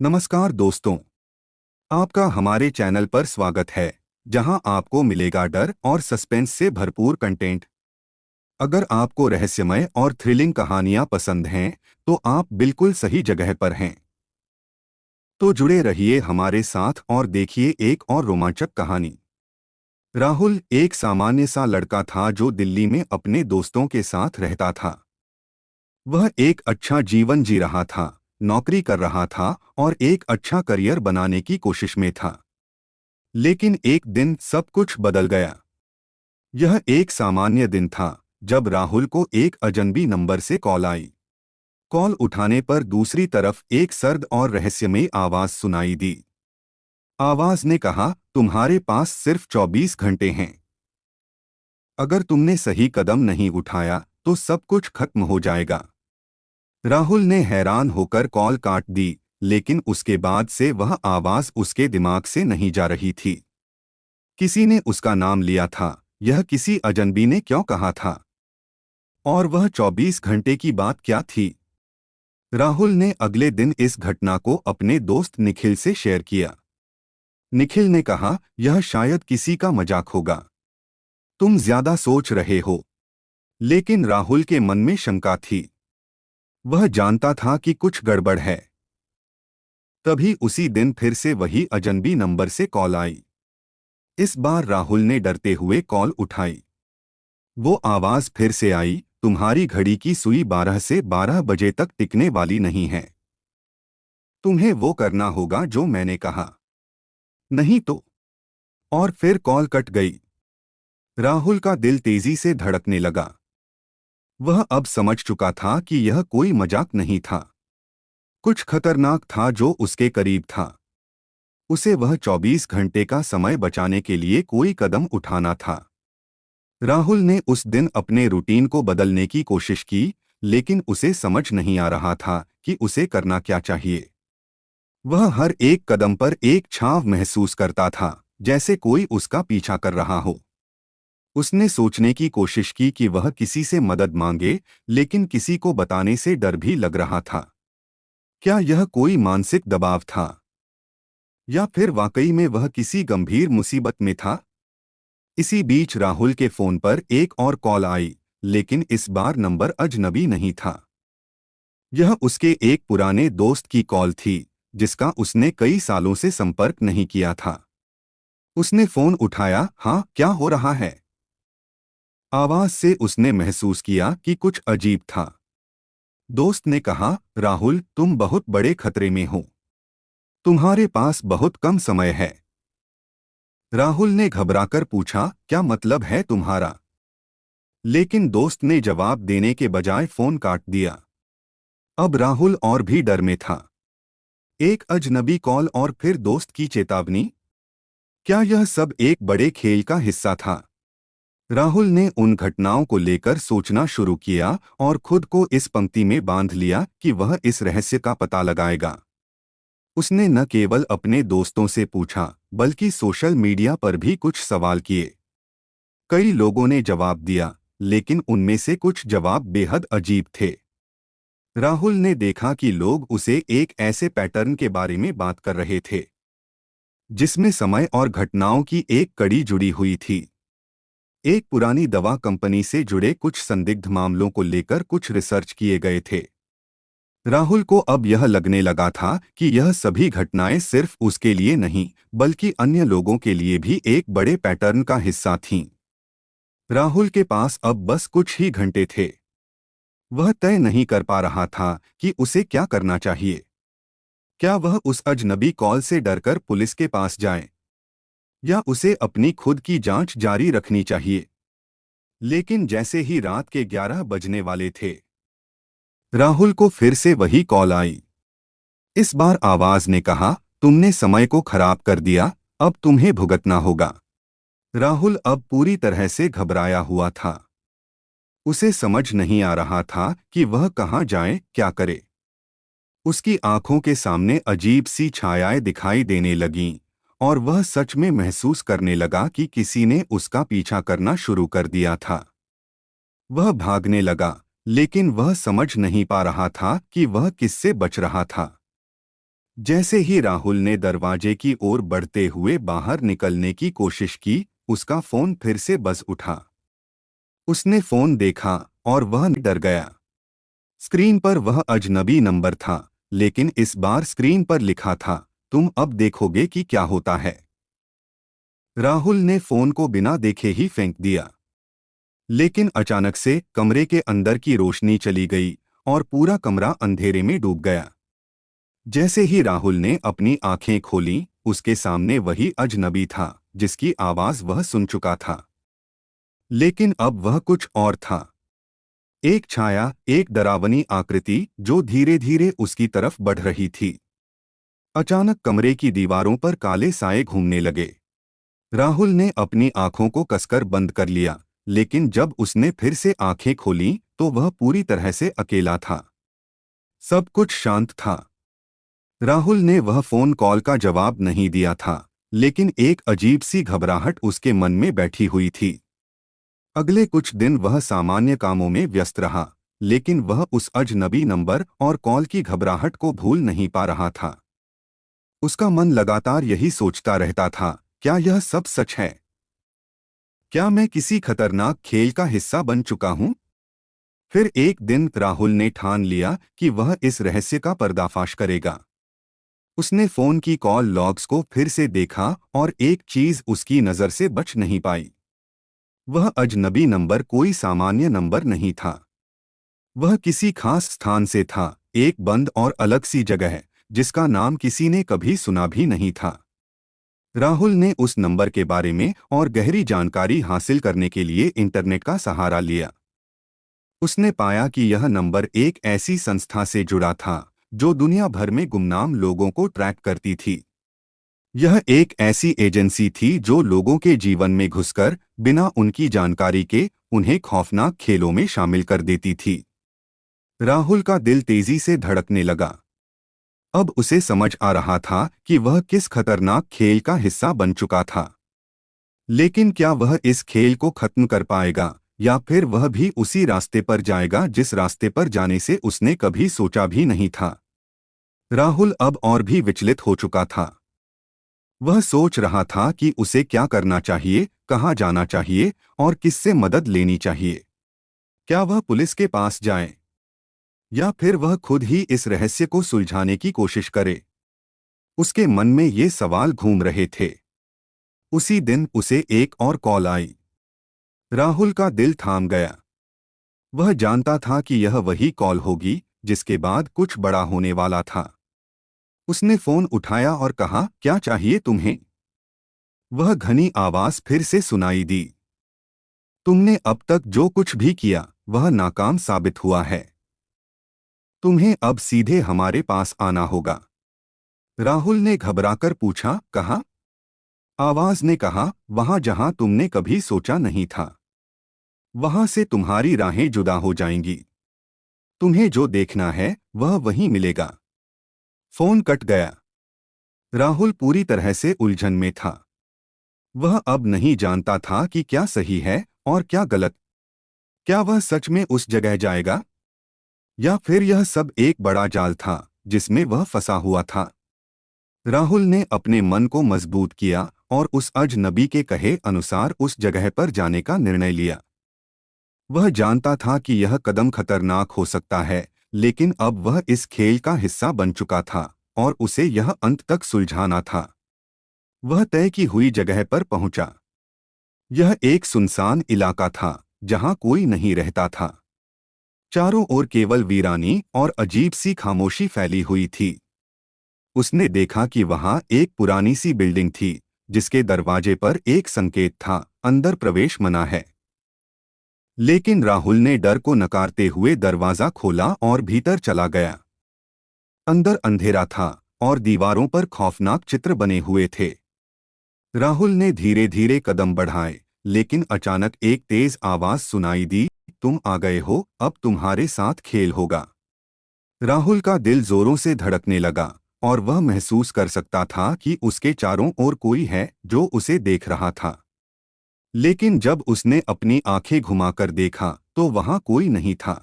नमस्कार दोस्तों, आपका हमारे चैनल पर स्वागत है, जहां आपको मिलेगा डर और सस्पेंस से भरपूर कंटेंट। अगर आपको रहस्यमय और थ्रिलिंग कहानियां पसंद हैं, तो आप बिल्कुल सही जगह पर हैं। तो जुड़े रहिए हमारे साथ और देखिए एक और रोमांचक कहानी। राहुल एक सामान्य सा लड़का था जो दिल्ली में अपने दोस्तों के साथ रहता था। वह एक अच्छा जीवन जी रहा था, नौकरी कर रहा था और एक अच्छा करियर बनाने की कोशिश में था। लेकिन एक दिन सब कुछ बदल गया। यह एक सामान्य दिन था जब राहुल को एक अजनबी नंबर से कॉल आई। कॉल उठाने पर दूसरी तरफ एक सर्द और रहस्यमयी आवाज सुनाई दी। आवाज ने कहा, तुम्हारे पास सिर्फ 24 घंटे हैं। अगर तुमने सही कदम नहीं उठाया तो सब कुछ खत्म हो जाएगा। राहुल ने हैरान होकर कॉल काट दी, लेकिन उसके बाद से वह आवाज उसके दिमाग से नहीं जा रही थी। किसी ने उसका नाम लिया था। यह किसी अजनबी ने क्यों कहा था? और वह 24 घंटे की बात क्या थी? राहुल ने अगले दिन इस घटना को अपने दोस्त निखिल से शेयर किया। निखिल ने कहा, यह शायद किसी का मजाक होगा। तुम ज्यादा सोच रहे हो। लेकिन राहुल के मन में शंका थी। वह जानता था कि कुछ गड़बड़ है। तभी उसी दिन फिर से वही अजनबी नंबर से कॉल आई। इस बार राहुल ने डरते हुए कॉल उठाई। वो आवाज फिर से आई, तुम्हारी घड़ी की सुई 12 से 12 बजे तक टिकने वाली नहीं है। तुम्हें वो करना होगा जो मैंने कहा। नहीं तो। और फिर कॉल कट गई। राहुल का दिल तेजी से धड़कने लगा। वह अब समझ चुका था कि यह कोई मजाक नहीं था। कुछ खतरनाक था जो उसके करीब था। उसे वह 24 घंटे का समय बचाने के लिए कोई कदम उठाना था। राहुल ने उस दिन अपने रूटीन को बदलने की कोशिश की, लेकिन उसे समझ नहीं आ रहा था कि उसे करना क्या चाहिए। वह हर एक कदम पर एक छाव महसूस करता था, जैसे कोई उसका पीछा कर रहा हो। उसने सोचने की कोशिश की कि वह किसी से मदद मांगे, लेकिन किसी को बताने से डर भी लग रहा था। क्या यह कोई मानसिक दबाव था? या फिर वाकई में वह किसी गंभीर मुसीबत में था? इसी बीच राहुल के फोन पर एक और कॉल आई, लेकिन इस बार नंबर अजनबी नहीं था। यह उसके एक पुराने दोस्त की कॉल थी, जिसका उसने कई सालों से संपर्क नहीं किया था। उसने फोन उठाया। हाँ, क्या हो रहा है? आवाज से उसने महसूस किया कि कुछ अजीब था। दोस्त ने कहा, राहुल, तुम बहुत बड़े खतरे में हो। तुम्हारे पास बहुत कम समय है। राहुल ने घबराकर पूछा, क्या मतलब है तुम्हारा? लेकिन दोस्त ने जवाब देने के बजाय फोन काट दिया। अब राहुल और भी डर में था। एक अजनबी कॉल और फिर दोस्त की चेतावनी। क्या यह सब एक बड़े खेल का हिस्सा था? राहुल ने उन घटनाओं को लेकर सोचना शुरू किया और खुद को इस पंक्ति में बांध लिया कि वह इस रहस्य का पता लगाएगा। उसने न केवल अपने दोस्तों से पूछा, बल्कि सोशल मीडिया पर भी कुछ सवाल किए। कई लोगों ने जवाब दिया, लेकिन उनमें से कुछ जवाब बेहद अजीब थे। राहुल ने देखा कि लोग उसे एक ऐसे पैटर्न के बारे में बात कर रहे थे, जिसमें समय और घटनाओं की एक कड़ी जुड़ी हुई थी। एक पुरानी दवा कंपनी से जुड़े कुछ संदिग्ध मामलों को लेकर कुछ रिसर्च किए गए थे। राहुल को अब यह लगने लगा था कि यह सभी घटनाएं सिर्फ उसके लिए नहीं, बल्कि अन्य लोगों के लिए भी एक बड़े पैटर्न का हिस्सा थीं। राहुल के पास अब बस कुछ ही घंटे थे। वह तय नहीं कर पा रहा था कि उसे क्या करना चाहिए। क्या वह उस अजनबी कॉल से डरकर पुलिस के पास जाए, या उसे अपनी खुद की जांच जारी रखनी चाहिए? लेकिन जैसे ही रात के 11 बजने वाले थे, राहुल को फिर से वही कॉल आई। इस बार आवाज ने कहा, तुमने समय को खराब कर दिया, अब तुम्हें भुगतना होगा। राहुल अब पूरी तरह से घबराया हुआ था। उसे समझ नहीं आ रहा था कि वह कहाँ जाए, क्या करे। उसकी आंखों के सामने अजीब सी छायाएं दिखाई देने लगीं, और वह सच में महसूस करने लगा कि किसी ने उसका पीछा करना शुरू कर दिया था। वह भागने लगा, लेकिन वह समझ नहीं पा रहा था कि वह किससे बच रहा था। जैसे ही राहुल ने दरवाजे की ओर बढ़ते हुए बाहर निकलने की कोशिश की, उसका फोन फिर से बज उठा। उसने फोन देखा और वह डर गया। स्क्रीन पर वह अजनबी नंबर था, लेकिन इस बार स्क्रीन पर लिखा था, तुम अब देखोगे कि क्या होता है। राहुल ने फोन को बिना देखे ही फेंक दिया। लेकिन अचानक से कमरे के अंदर की रोशनी चली गई और पूरा कमरा अंधेरे में डूब गया। जैसे ही राहुल ने अपनी आंखें खोलीं, उसके सामने वही अजनबी था जिसकी आवाज वह सुन चुका था। लेकिन अब वह कुछ और था। एक छाया, एक डरावनी आकृति जो धीरे धीरे उसकी तरफ बढ़ रही थी। अचानक कमरे की दीवारों पर काले साए घूमने लगे। राहुल ने अपनी आंखों को कसकर बंद कर लिया, लेकिन जब उसने फिर से आंखें खोलीं तो वह पूरी तरह से अकेला था। सब कुछ शांत था। राहुल ने वह फोन कॉल का जवाब नहीं दिया था, लेकिन एक अजीब सी घबराहट उसके मन में बैठी हुई थी। अगले कुछ दिन वह सामान्य कामों में व्यस्त रहा, लेकिन वह उस अजनबी नंबर और कॉल की घबराहट को भूल नहीं पा रहा था। उसका मन लगातार यही सोचता रहता था, क्या यह सब सच है? क्या मैं किसी खतरनाक खेल का हिस्सा बन चुका हूं? फिर एक दिन राहुल ने ठान लिया कि वह इस रहस्य का पर्दाफाश करेगा। उसने फोन की कॉल लॉग्स को फिर से देखा और एक चीज उसकी नजर से बच नहीं पाई। वह अजनबी नंबर कोई सामान्य नंबर नहीं था। वह किसी खास स्थान से था, एक बंद और अलग सी जगह, जिसका नाम किसी ने कभी सुना भी नहीं था। राहुल ने उस नंबर के बारे में और गहरी जानकारी हासिल करने के लिए इंटरनेट का सहारा लिया। उसने पाया कि यह नंबर एक ऐसी संस्था से जुड़ा था जो दुनिया भर में गुमनाम लोगों को ट्रैक करती थी। यह एक ऐसी एजेंसी थी जो लोगों के जीवन में घुसकर बिना उनकी जानकारी के उन्हें खौफनाक खेलों में शामिल कर देती थी। राहुल का दिल तेजी से धड़कने लगा। अब उसे समझ आ रहा था कि वह किस खतरनाक खेल का हिस्सा बन चुका था। लेकिन क्या वह इस खेल को खत्म कर पाएगा, या फिर वह भी उसी रास्ते पर जाएगा जिस रास्ते पर जाने से उसने कभी सोचा भी नहीं था। राहुल अब और भी विचलित हो चुका था। वह सोच रहा था कि उसे क्या करना चाहिए, कहाँ जाना चाहिए और किससे मदद लेनी चाहिए। क्या वह पुलिस के पास जाए, या फिर वह खुद ही इस रहस्य को सुलझाने की कोशिश करे? उसके मन में ये सवाल घूम रहे थे। उसी दिन उसे एक और कॉल आई। राहुल का दिल थाम गया। वह जानता था कि यह वही कॉल होगी जिसके बाद कुछ बड़ा होने वाला था। उसने फोन उठाया और कहा, क्या चाहिए तुम्हें? वह घनी आवाज फिर से सुनाई दी। तुमने अब तक जो कुछ भी किया वह नाकाम साबित हुआ है। तुम्हें अब सीधे हमारे पास आना होगा। राहुल ने घबराकर पूछा, कहाँ? आवाज ने कहा, वहां जहां तुमने कभी सोचा नहीं था। वहां से तुम्हारी राहें जुदा हो जाएंगी। तुम्हें जो देखना है वह वहीं मिलेगा। फोन कट गया। राहुल पूरी तरह से उलझन में था। वह अब नहीं जानता था कि क्या सही है और क्या गलत। क्या वह सच में उस जगह जाएगा, या फिर यह सब एक बड़ा जाल था जिसमें वह फंसा हुआ था? राहुल ने अपने मन को मजबूत किया और उस अजनबी के कहे अनुसार उस जगह पर जाने का निर्णय लिया। वह जानता था कि यह कदम खतरनाक हो सकता है, लेकिन अब वह इस खेल का हिस्सा बन चुका था और उसे यह अंत तक सुलझाना था। वह तय की हुई जगह पर पहुंचा। यह एक सुनसान इलाका था जहां कोई नहीं रहता था। चारों ओर केवल वीरानी और अजीब सी खामोशी फैली हुई थी। उसने देखा कि वहां एक पुरानी सी बिल्डिंग थी जिसके दरवाजे पर एक संकेत था, अंदर प्रवेश मना है। लेकिन राहुल ने डर को नकारते हुए दरवाजा खोला और भीतर चला गया। अंदर अंधेरा था और दीवारों पर खौफनाक चित्र बने हुए थे। राहुल ने धीरे धीरे कदम बढ़ाए, लेकिन अचानक एक तेज आवाज सुनाई दी, तुम आ गए हो, अब तुम्हारे साथ खेल होगा। राहुल का दिल जोरों से धड़कने लगा और वह महसूस कर सकता था कि उसके चारों ओर कोई है जो उसे देख रहा था। लेकिन जब उसने अपनी आंखें घुमाकर देखा तो वहां कोई नहीं था।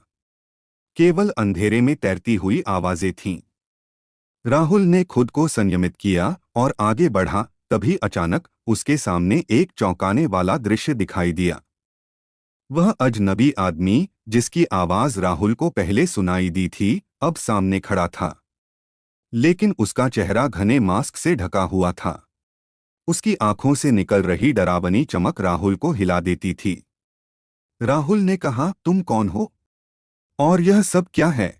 केवल अंधेरे में तैरती हुई आवाजें थीं। राहुल ने खुद को संयमित किया और आगे बढ़ा। तभी अचानक उसके सामने एक चौंकाने वाला दृश्य दिखाई दिया। वह अजनबी आदमी, जिसकी आवाज राहुल को पहले सुनाई दी थी, अब सामने खड़ा था। लेकिन उसका चेहरा घने मास्क से ढका हुआ था। उसकी आंखों से निकल रही डरावनी चमक राहुल को हिला देती थी। राहुल ने कहा, तुम कौन हो और यह सब क्या है?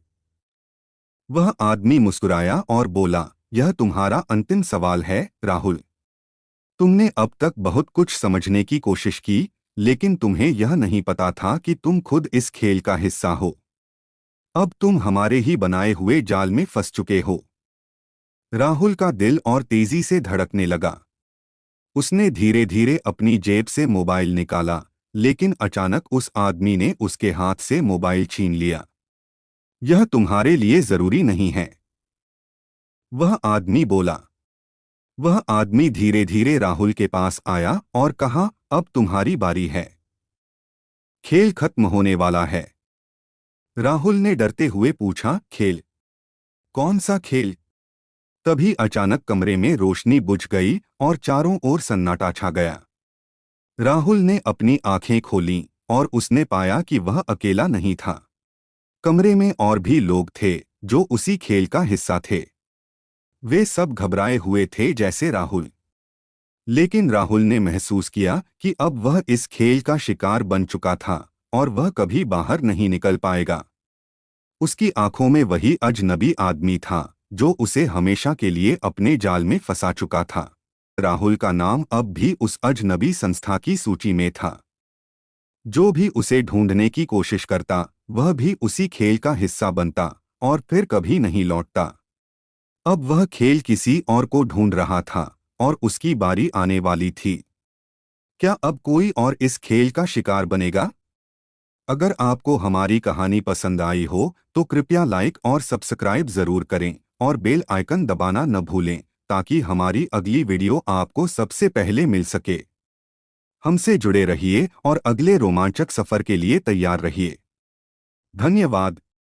वह आदमी मुस्कुराया और बोला, यह तुम्हारा अंतिम सवाल है, राहुल। तुमने अब तक बहुत कुछ समझने की कोशिश की, लेकिन तुम्हें यह नहीं पता था कि तुम खुद इस खेल का हिस्सा हो। अब तुम हमारे ही बनाए हुए जाल में फंस चुके हो। राहुल का दिल और तेजी से धड़कने लगा। उसने धीरे धीरे अपनी जेब से मोबाइल निकाला, लेकिन अचानक उस आदमी ने उसके हाथ से मोबाइल छीन लिया। यह तुम्हारे लिए जरूरी नहीं है, वह आदमी बोला। वह आदमी धीरे धीरे राहुल के पास आया और कहा, अब तुम्हारी बारी है। खेल खत्म होने वाला है। राहुल ने डरते हुए पूछा, खेल? कौन सा खेल? तभी अचानक कमरे में रोशनी बुझ गई और चारों ओर सन्नाटा छा गया। राहुल ने अपनी आंखें खोलीं और उसने पाया कि वह अकेला नहीं था। कमरे में और भी लोग थे जो उसी खेल का हिस्सा थे। वे सब घबराए हुए थे जैसे राहुल। लेकिन राहुल ने महसूस किया कि अब वह इस खेल का शिकार बन चुका था और वह कभी बाहर नहीं निकल पाएगा। उसकी आंखों में वही अजनबी आदमी था जो उसे हमेशा के लिए अपने जाल में फंसा चुका था। राहुल का नाम अब भी उस अजनबी संस्था की सूची में था। जो भी उसे ढूंढने की कोशिश करता, वह भी उसी खेल का हिस्सा बनता और फिर कभी नहीं लौटता। अब वह खेल किसी और को ढूंढ रहा था और उसकी बारी आने वाली थी। क्या अब कोई और इस खेल का शिकार बनेगा? अगर आपको हमारी कहानी पसंद आई हो तो कृपया लाइक और सब्सक्राइब जरूर करें और बेल आइकन दबाना न भूलें ताकि हमारी अगली वीडियो आपको सबसे पहले मिल सके। हमसे जुड़े रहिए और अगले रोमांचक सफर के लिए तैयार रहिए। धन्यवाद।